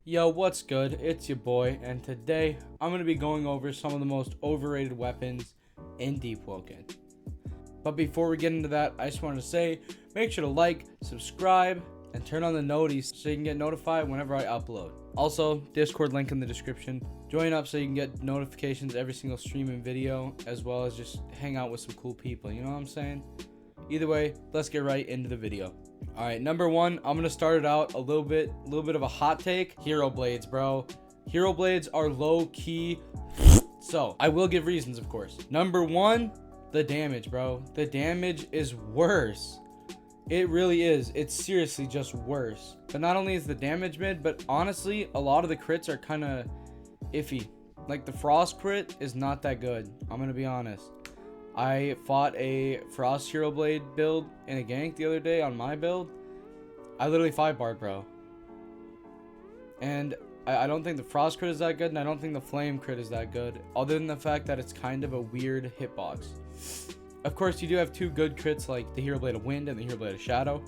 Yo, what's good? It's your boy, and today I'm going to be going over some of the most overrated weapons in Deepwoken. But before we get into that, I just wanted to say, make sure to like, subscribe, and turn on the noties so you can get notified whenever I upload. Also, Discord link in the description. Join up so you can get notifications every single stream and video, as well as just hang out with some cool people, you know what I'm saying? Either way, let's get right into the video. Alright, number one, I'm gonna start it out a little bit of a hot take. Hero blades, bro. Hero blades are low key. So, I will give reasons, of course. Number one, the damage, bro. The damage is worse. It really is. It's seriously just worse. But not only is the damage mid, but honestly, a lot of the crits are kind of iffy. Like the frost crit is not that good. I'm gonna be honest. I fought a Frost Hero Blade build in a gank the other day on my build. I literally 5-barred, bro. And I don't think the Frost crit is that good, and I don't think the Flame crit is that good, other than the fact that it's kind of a weird hitbox. Of course, you do have two good crits, like the Hero Blade of Wind and the Hero Blade of Shadow.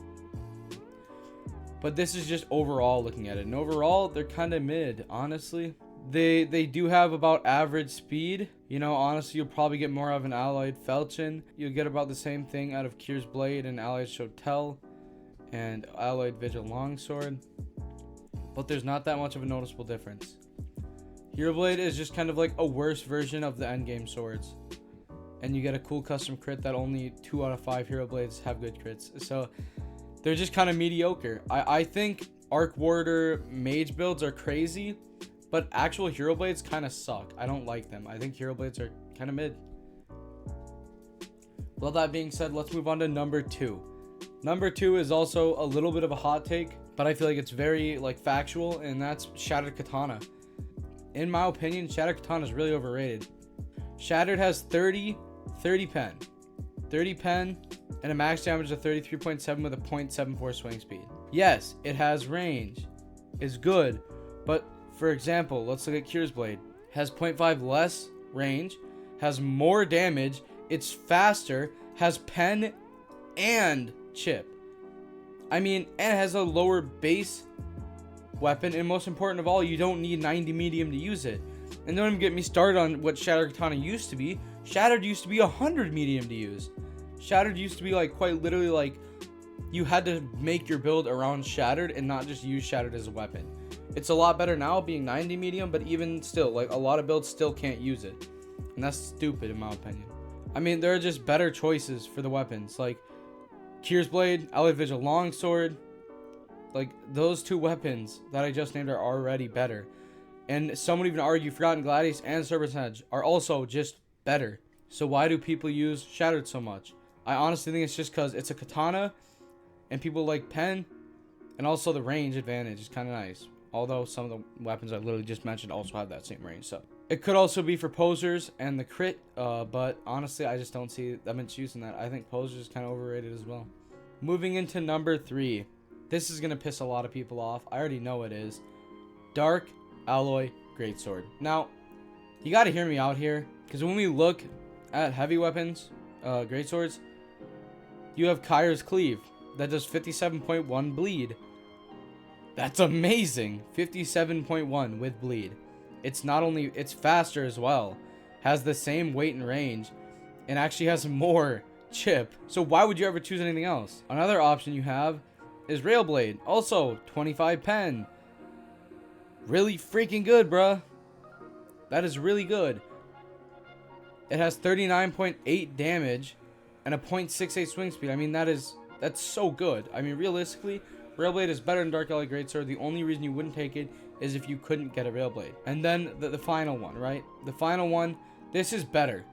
But this is just overall looking at it. And overall, they're kind of mid, honestly. They do have about average speed. You know, honestly, you'll probably get more of an alloyed Falchion. You'll get about the same thing out of Kyr's Blade and alloyed Shotel and alloyed Vigil Longsword. But there's not that much of a noticeable difference. Hero Blade is just kind of like a worse version of the endgame swords. And you get a cool custom crit that only 2 out of 5 Hero Blades have good crits. So they're just kind of mediocre. I think Arc Warder mage builds are crazy. But actual Hero Blades kind of suck. I don't like them. I think Hero Blades are kind of mid. Well, that being said, let's move on to number two. Number two is also a little bit of a hot take, but I feel like it's very factual, and that's Shattered Katana. In my opinion, Shattered Katana is really overrated. Shattered has 30 pen, and a max damage of 33.7 with a 0.74 swing speed. Yes, it has range. It's good, but for example, let's look at Kyr's Blade. Has 0.5 less range, has more damage, it's faster, has pen and chip. I mean, and it has a lower base weapon, and most important of all, you don't need 90 medium to use it. And don't even get me started on what Shattered Katana used to be. Shattered used to be 100 medium to use. Shattered used to be quite literally you had to make your build around Shattered and not just use Shattered as a weapon. It's a lot better now being 90 medium, but even still, a lot of builds still can't use it. And that's stupid in my opinion. I mean, there are just better choices for the weapons. Like Kyr's Blade, Alloyed Vigil Longsword. Those two weapons that I just named are already better. And some would even argue Forgotten Gladius and Serpent's Edge are also just better. So why do people use Shattered so much? I honestly think it's just because it's a katana and people like pen, and also the range advantage is kind of nice. Although some of the weapons I literally just mentioned also have that same range. So it could also be for posers and the crit, but honestly, I just don't see them using that. I think posers is kind of overrated as well. Moving into number three. This is going to piss a lot of people off. I already know it is. Dark Alloy Greatsword. Now, you got to hear me out here, because when we look at heavy weapons, Greatswords, you have Kyr's Cleave that does 57.1 bleed. That's amazing. 57.1 with bleed. It's not only, it's faster as well. Has the same weight and range. And actually has more chip. So why would you ever choose anything else? Another option you have is Railblade. Also, 25 pen. Really freaking good, bruh. That is really good. It has 39.8 damage and a 0.68 swing speed. I mean, that's so good. I mean, realistically, Railblade is better than Dark Alloy Greatsword. The only reason you wouldn't take it is if you couldn't get a Railblade. And then the final one, right? The final one, this is better.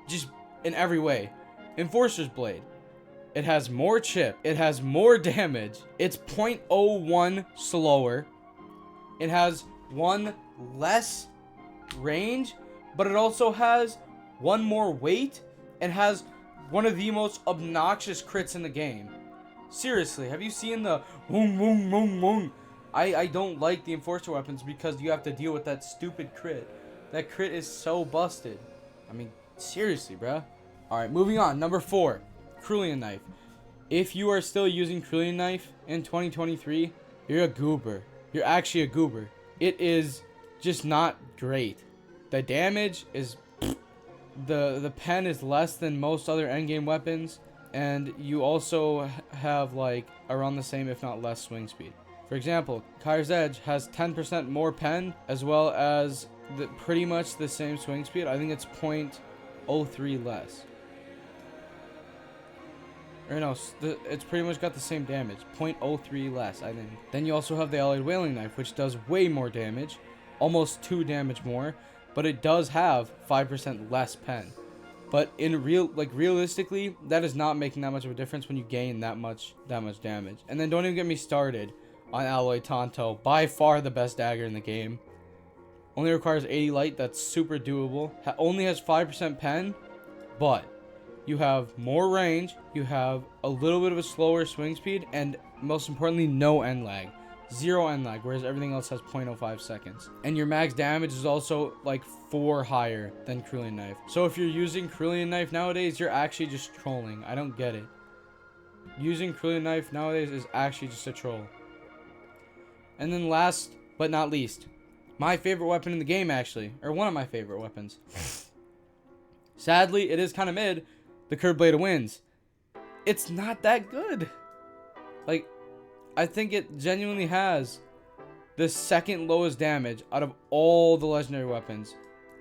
Just in every way. Enforcer's Blade. It has more chip. It has more damage. It's 0.01 slower. It has 1 less range, but it also has 1 more weight and has one of the most obnoxious crits in the game. Seriously, have you seen the boom, boom, boom, boom? I don't like the Enforcer weapons because you have to deal with that stupid crit. That crit is so busted. I mean, seriously, bruh. Alright, moving on. Number 4. Cerulean Knife. If you are still using Cerulean Knife in 2023, you're a goober. You're actually a goober. it is just not great. The damage is, the pen is less than most other endgame weapons, and you also have like around the same if not less swing speed. For example, Kyre's Edge has 10% more pen as well as pretty much the same swing speed. I think it's 0.03 less. Or no, it's pretty much got the same damage, 0.03 less, I think. Then you also have the Allied Whaling Knife, which does way more damage, almost 2 damage more, but it does have 5% less pen. But in realistically, that is not making that much of a difference when you gain that much damage. And then don't even get me started on Alloy Tonto, by far the best dagger in the game. Only requires 80 light, that's super doable. Only has 5% pen, but you have more range, you have a little bit of a slower swing speed, and most importantly, no end lag. 0 end lag, whereas everything else has 0.05 seconds. And your max damage is also like 4 higher than Cerulean Knife. So if you're using Cerulean Knife nowadays, you're actually just trolling. I don't get it. Using Cerulean Knife nowadays is actually just a troll. And then last but not least, my favorite weapon in the game actually, or one of my favorite weapons. Sadly, it is kind of mid. The Curved Blade of Winds. It's not that good. Like, I think it genuinely has the second lowest damage out of all the legendary weapons,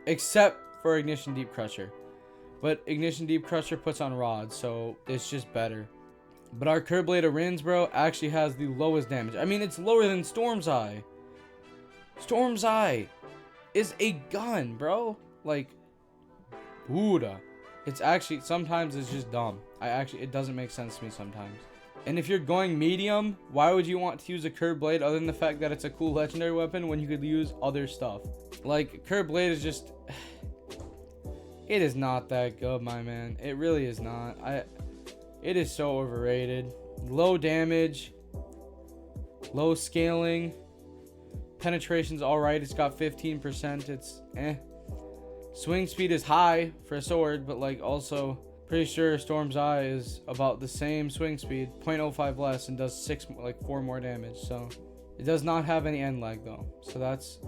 except for Ignition Deep Crusher. But Ignition Deep Crusher puts on rods, so it's just better. But our Curved Blade of Winds, bro, actually has the lowest damage. I mean, it's lower than Storm's Eye. Storm's Eye is a gun, bro. Like, Buddha. It's actually, sometimes it's just dumb. It doesn't make sense to me sometimes. And if you're going medium, why would you want to use a Curved Blade other than the fact that it's a cool legendary weapon when you could use other stuff? Like, Curved Blade is just, it is not that good, my man. It really is not. It is so overrated. Low damage, low scaling, penetration's alright. It's got 15%. It's eh. Swing speed is high for a sword, but like also pretty sure Storm's Eye is about the same swing speed, 0.05 less, and does 4 more damage. So it does not have any end lag though. So that's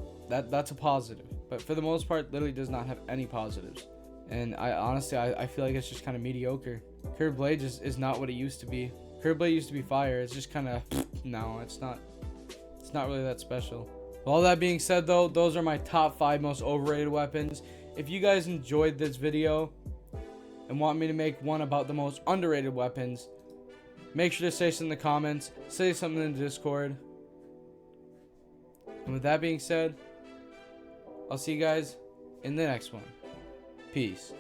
a positive. But for the most part, literally does not have any positives. And I honestly feel like it's just kind of mediocre. Curved Blade just is not what it used to be. Curved Blade used to be fire. It's just kind of no, it's not really that special. With all that being said though, those are my top 5 most overrated weapons. If you guys enjoyed this video and want me to make one about the most underrated weapons, make sure to say something in the comments, say something in the Discord. And with that being said, I'll see you guys in the next one. Peace.